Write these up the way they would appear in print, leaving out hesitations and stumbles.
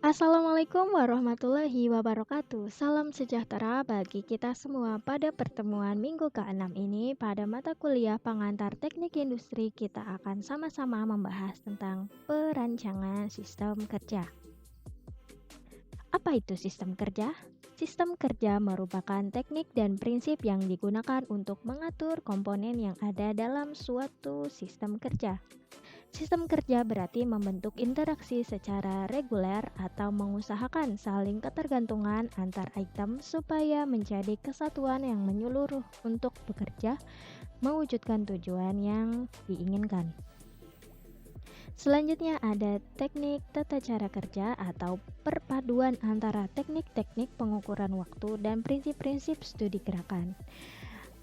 Assalamualaikum warahmatullahi wabarakatuh. Salam sejahtera bagi kita semua. Pada pertemuan minggu ke-6 ini, pada mata kuliah pengantar teknik industri, kita akan sama-sama membahas tentang perancangan sistem kerja. Apa itu sistem kerja? Sistem kerja merupakan teknik dan prinsip yang digunakan untuk mengatur komponen yang ada dalam suatu sistem kerja. Sistem kerja berarti membentuk interaksi secara reguler atau mengusahakan saling ketergantungan antar item supaya menjadi kesatuan yang menyeluruh untuk bekerja mewujudkan tujuan yang diinginkan. Selanjutnya ada teknik tata cara kerja atau perpaduan antara teknik-teknik pengukuran waktu dan prinsip-prinsip studi gerakan.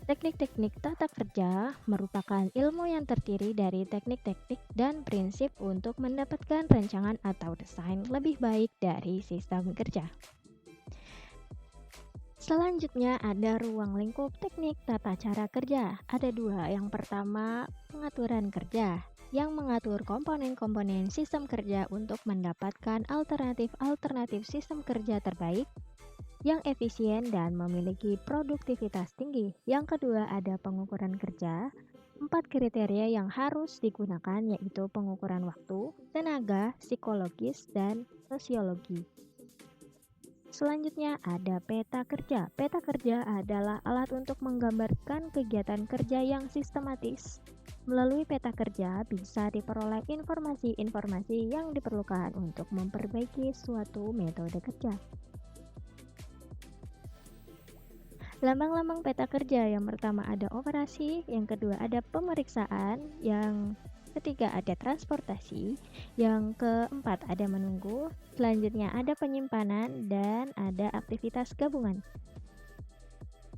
Teknik-teknik tata kerja merupakan ilmu yang terdiri dari teknik-teknik dan prinsip untuk mendapatkan rancangan atau desain lebih baik dari sistem kerja. Selanjutnya ada ruang lingkup teknik tata cara kerja. Ada dua. Yang pertama, pengaturan kerja yang mengatur komponen-komponen sistem kerja untuk mendapatkan alternatif-alternatif sistem kerja terbaik yang efisien dan memiliki produktivitas tinggi. Yang kedua ada pengukuran kerja. 4 kriteria yang harus digunakan yaitu pengukuran waktu, tenaga, psikologis, dan sosiologi. Selanjutnya ada peta kerja. Peta kerja adalah alat untuk menggambarkan kegiatan kerja yang sistematis. Melalui peta kerja bisa diperoleh informasi-informasi yang diperlukan untuk memperbaiki suatu metode kerja. Lambang-lambang peta kerja yang pertama ada operasi, yang kedua ada pemeriksaan, yang ketiga ada transportasi, yang keempat ada menunggu, selanjutnya ada penyimpanan, dan ada aktivitas gabungan.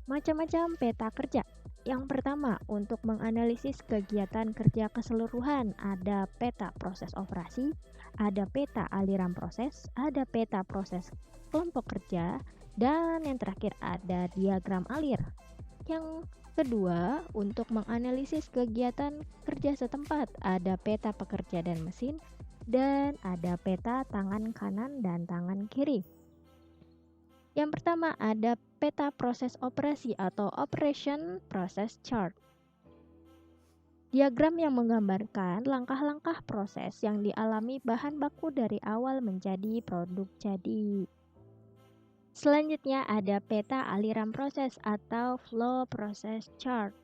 Macam-macam peta kerja. Yang pertama, untuk menganalisis kegiatan kerja keseluruhan, ada peta proses operasi, ada peta aliran proses, ada peta proses kelompok kerja, dan yang terakhir ada diagram alir. Yang kedua, untuk menganalisis kegiatan kerja setempat, ada peta pekerja dan mesin, dan ada peta tangan kanan dan tangan kiri. Yang pertama ada peta proses operasi atau operation process chart. Diagram yang menggambarkan langkah-langkah proses yang dialami bahan baku dari awal menjadi produk jadi. Selanjutnya ada peta aliran proses atau flow process chart.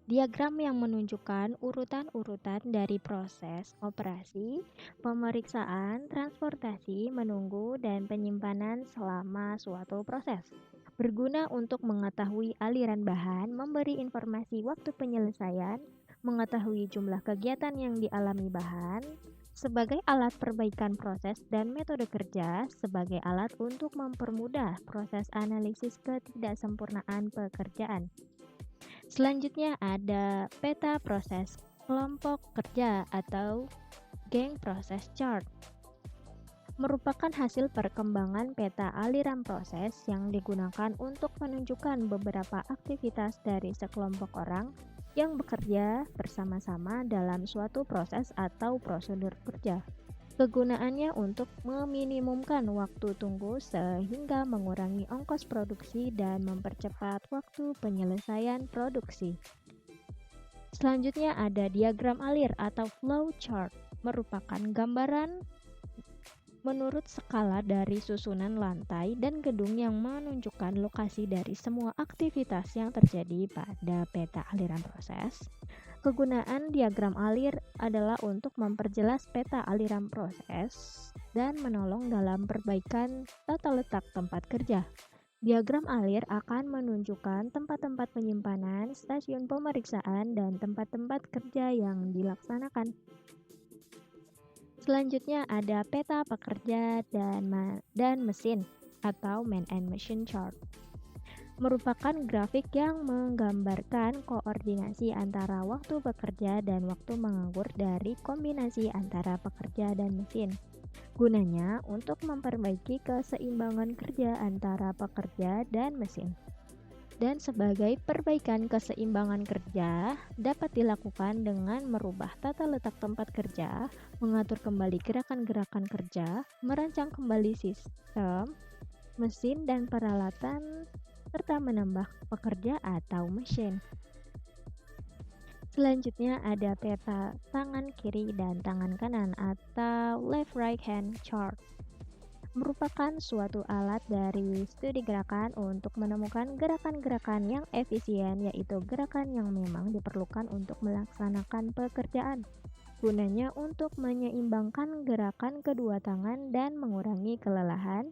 Diagram yang menunjukkan urutan-urutan dari proses operasi, pemeriksaan, transportasi, menunggu, dan penyimpanan selama suatu proses. Berguna untuk mengetahui aliran bahan, memberi informasi waktu penyelesaian, mengetahui jumlah kegiatan yang dialami bahan, sebagai alat perbaikan proses dan metode kerja, sebagai alat untuk mempermudah proses analisis ketidaksempurnaan pekerjaan. Selanjutnya ada peta proses kelompok kerja atau gang process chart. Merupakan hasil perkembangan peta aliran proses yang digunakan untuk menunjukkan beberapa aktivitas dari sekelompok orang yang bekerja bersama-sama dalam suatu proses atau prosedur kerja. Kegunaannya untuk meminimumkan waktu tunggu sehingga mengurangi ongkos produksi dan mempercepat waktu penyelesaian produksi. Selanjutnya ada diagram alir atau flow chart, merupakan gambaran menurut skala dari susunan lantai dan gedung yang menunjukkan lokasi dari semua aktivitas yang terjadi pada peta aliran proses. Kegunaan diagram alir adalah untuk memperjelas peta aliran proses dan menolong dalam perbaikan tata letak tempat kerja. Diagram alir akan menunjukkan tempat-tempat penyimpanan, stasiun pemeriksaan, dan tempat-tempat kerja yang dilaksanakan. Selanjutnya ada peta pekerja dan mesin atau man and machine chart. Merupakan grafik yang menggambarkan koordinasi antara waktu bekerja dan waktu menganggur dari kombinasi antara pekerja dan mesin. Gunanya untuk memperbaiki keseimbangan kerja antara pekerja dan mesin. Dan sebagai perbaikan keseimbangan kerja dapat dilakukan dengan merubah tata letak tempat kerja, mengatur kembali gerakan-gerakan kerja, merancang kembali sistem, mesin dan peralatan, serta menambah pekerja atau mesin. Selanjutnya ada peta tangan kiri dan tangan kanan atau left right hand chart. Merupakan suatu alat dari studi gerakan untuk menemukan gerakan-gerakan yang efisien, yaitu gerakan yang memang diperlukan untuk melaksanakan pekerjaan. Gunanya untuk menyeimbangkan gerakan kedua tangan dan mengurangi kelelahan,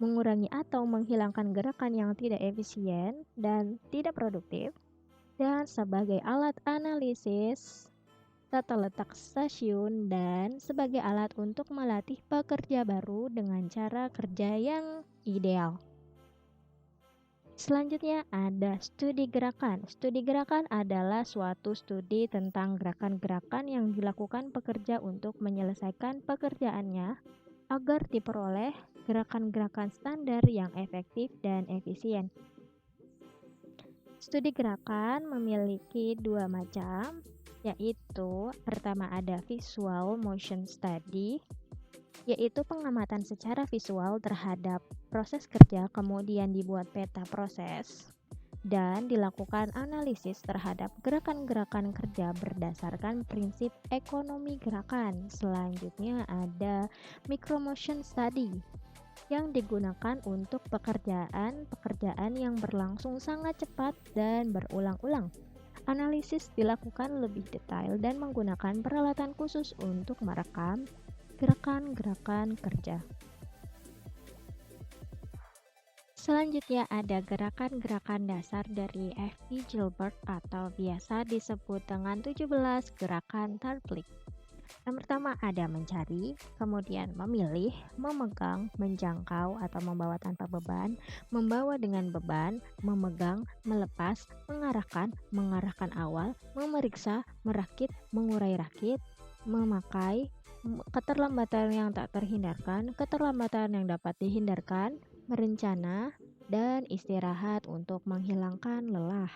mengurangi atau menghilangkan gerakan yang tidak efisien dan tidak produktif, dan sebagai alat analisis tata letak stasiun, dan sebagai alat untuk melatih pekerja baru dengan cara kerja yang ideal. Selanjutnya ada studi gerakan. Studi gerakan adalah suatu studi tentang gerakan-gerakan yang dilakukan pekerja untuk menyelesaikan pekerjaannya agar diperoleh gerakan-gerakan standar yang efektif dan efisien. Studi gerakan memiliki dua macam, yaitu pertama ada visual motion study, yaitu pengamatan secara visual terhadap proses kerja, kemudian dibuat peta proses dan dilakukan analisis terhadap gerakan-gerakan kerja berdasarkan prinsip ekonomi gerakan. Selanjutnya ada micromotion study yang digunakan untuk pekerjaan yang berlangsung sangat cepat dan berulang-ulang. Analisis dilakukan lebih detail dan menggunakan peralatan khusus untuk merekam gerakan-gerakan kerja. Selanjutnya ada gerakan-gerakan dasar dari F.V. Gilbert atau biasa disebut dengan 17 gerakan Tarplix. Yang pertama ada mencari, kemudian memilih, memegang, menjangkau atau membawa tanpa beban, membawa dengan beban, memegang, melepas, mengarahkan awal, memeriksa, merakit, mengurai rakit, memakai, keterlambatan yang tak terhindarkan, keterlambatan yang dapat dihindarkan, merencana, dan istirahat untuk menghilangkan lelah.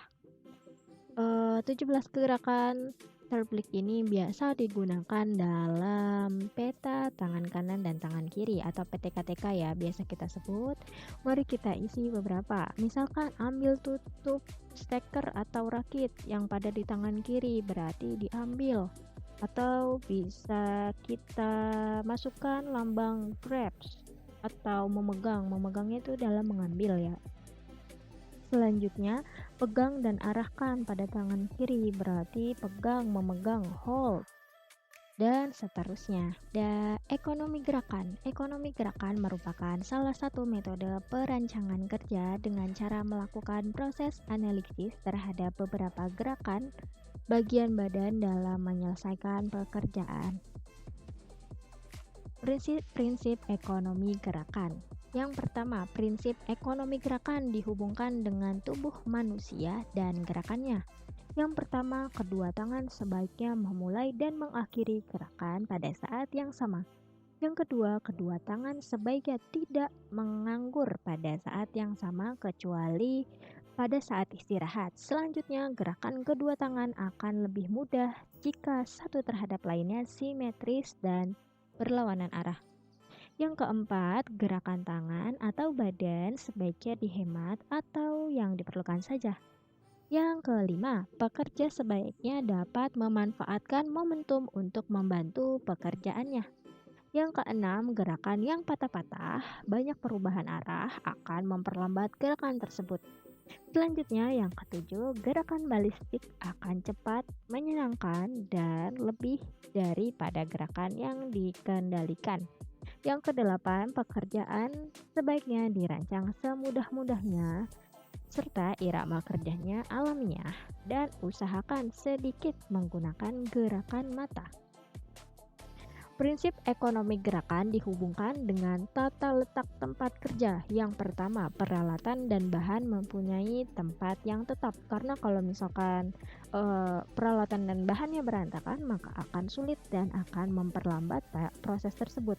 17 gerakan Tarplix ini biasa digunakan dalam peta tangan kanan dan tangan kiri atau PTKTK ya, biasa kita sebut. Mari kita isi beberapa. Misalkan ambil tutup steker atau rakit yang pada di tangan kiri, berarti diambil. Atau bisa kita masukkan lambang grabs atau memegang. Memegangnya itu dalam mengambil ya. Selanjutnya, pegang dan arahkan pada tangan kiri, berarti pegang, memegang, hold, dan seterusnya. Ekonomi gerakan. Ekonomi gerakan merupakan salah satu metode perancangan kerja dengan cara melakukan proses analisis terhadap beberapa gerakan bagian badan dalam menyelesaikan pekerjaan. Prinsip ekonomi gerakan. Yang pertama, prinsip ekonomi gerakan dihubungkan dengan tubuh manusia dan gerakannya. Yang pertama, kedua tangan sebaiknya memulai dan mengakhiri gerakan pada saat yang sama. Yang kedua, kedua tangan sebaiknya tidak menganggur pada saat yang sama kecuali pada saat istirahat. Selanjutnya, gerakan kedua tangan akan lebih mudah jika satu terhadap lainnya simetris dan berlawanan arah. Yang keempat, gerakan tangan atau badan sebaiknya dihemat atau yang diperlukan saja. Yang kelima, pekerja sebaiknya dapat memanfaatkan momentum untuk membantu pekerjaannya. Yang keenam, gerakan yang patah-patah, banyak perubahan arah akan memperlambat gerakan tersebut. Selanjutnya, yang ketujuh, gerakan balistik akan cepat, menyenangkan, dan lebih daripada gerakan yang dikendalikan. Yang kedelapan, pekerjaan sebaiknya dirancang semudah-mudahnya serta irama kerjanya alamiah dan usahakan sedikit menggunakan gerakan mata. Prinsip ekonomi gerakan dihubungkan dengan tata letak tempat kerja. Yang pertama, peralatan dan bahan mempunyai tempat yang tetap. Karena kalau misalkan peralatan dan bahannya berantakan, maka akan sulit dan akan memperlambat proses tersebut.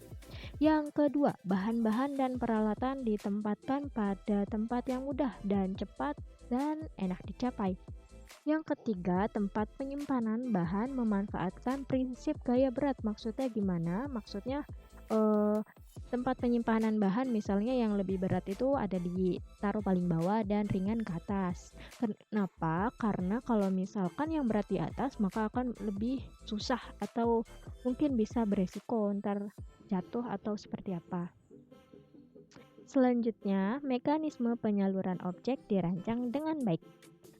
Yang kedua, bahan-bahan dan peralatan ditempatkan pada tempat yang mudah dan cepat dan enak dicapai. Yang ketiga, tempat penyimpanan bahan memanfaatkan prinsip gaya berat. Maksudnya gimana? Maksudnya eh, tempat penyimpanan bahan misalnya yang lebih berat itu ada ditaruh paling bawah dan ringan ke atas. Kenapa? Karena kalau misalkan yang berat di atas maka akan lebih susah atau mungkin bisa beresiko ntar jatuh atau seperti apa. Selanjutnya, mekanisme penyaluran objek dirancang dengan baik.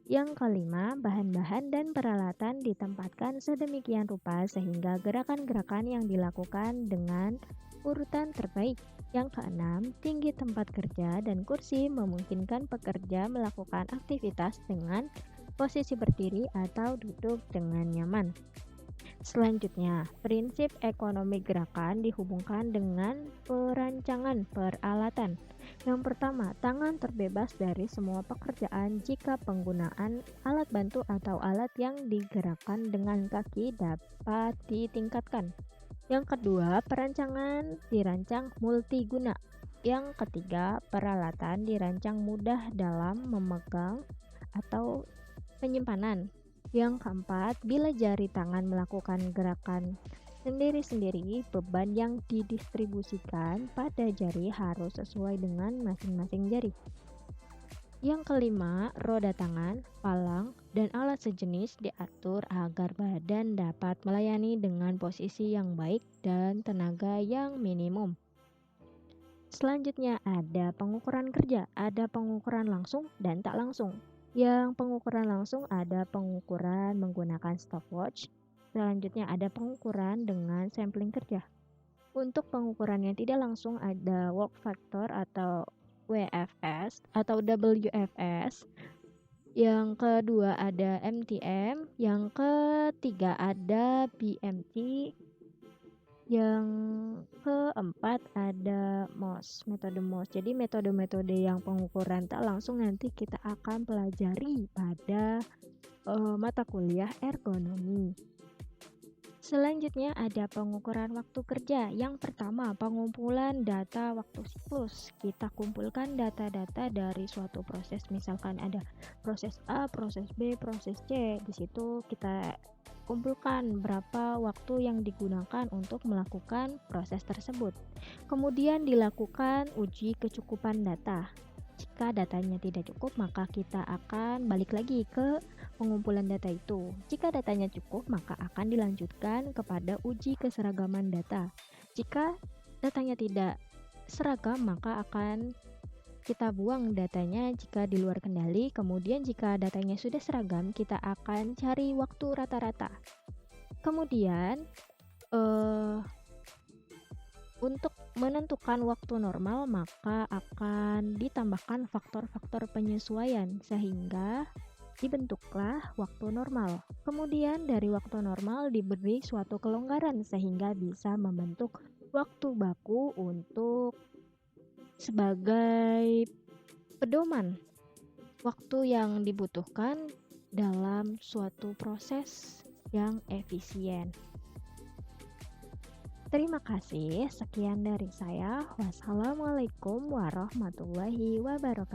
Yang kelima, bahan-bahan dan peralatan ditempatkan sedemikian rupa sehingga gerakan-gerakan yang dilakukan dengan urutan terbaik. Yang keenam, tinggi tempat kerja dan kursi memungkinkan pekerja melakukan aktivitas dengan posisi berdiri atau duduk dengan nyaman. Selanjutnya, prinsip ekonomi gerakan dihubungkan dengan perancangan peralatan. Yang pertama, tangan terbebas dari semua pekerjaan jika penggunaan alat bantu atau alat yang digerakkan dengan kaki dapat ditingkatkan. Yang kedua, perancangan dirancang multiguna. Yang ketiga, peralatan dirancang mudah dalam memegang atau penyimpanan. Yang keempat, bila jari tangan melakukan gerakan sendiri-sendiri, beban yang didistribusikan pada jari harus sesuai dengan masing-masing jari. Yang kelima, roda tangan, palang, dan alat sejenis diatur agar badan dapat melayani dengan posisi yang baik dan tenaga yang minimum. Selanjutnya ada pengukuran kerja, ada pengukuran langsung dan tak langsung. Yang pengukuran langsung ada pengukuran menggunakan stopwatch. Selanjutnya ada pengukuran dengan sampling kerja. Untuk pengukuran yang tidak langsung ada work factor atau WFS atau WFS. Yang kedua ada MTM, yang ketiga ada BMT, yang keempat ada MOS, metode MOS. Jadi metode-metode yang pengukuran tak langsung nanti kita akan pelajari pada mata kuliah ergonomi. Selanjutnya ada pengukuran waktu kerja. Yang pertama, pengumpulan data waktu siklus. Kita kumpulkan data-data dari suatu proses. Misalkan ada proses A, proses B, proses C. Di situ kita kumpulkan berapa waktu yang digunakan untuk melakukan proses tersebut. Kemudian dilakukan uji kecukupan data. Jika datanya tidak cukup, maka kita akan balik lagi ke pengumpulan data itu. Jika datanya cukup, maka akan dilanjutkan kepada uji keseragaman data. Jika datanya tidak seragam, maka akan kita buang datanya jika di luar kendali. Kemudian jika datanya sudah seragam, kita akan cari waktu rata-rata. Kemudian untuk menentukan waktu normal, maka akan ditambahkan faktor-faktor penyesuaian sehingga dibentuklah waktu normal. Kemudian dari waktu normal diberi suatu kelonggaran sehingga bisa membentuk waktu baku untuk sebagai pedoman waktu yang dibutuhkan dalam suatu proses yang efisien. Terima kasih, sekian dari saya. Wassalamualaikum warahmatullahi wabarakatuh.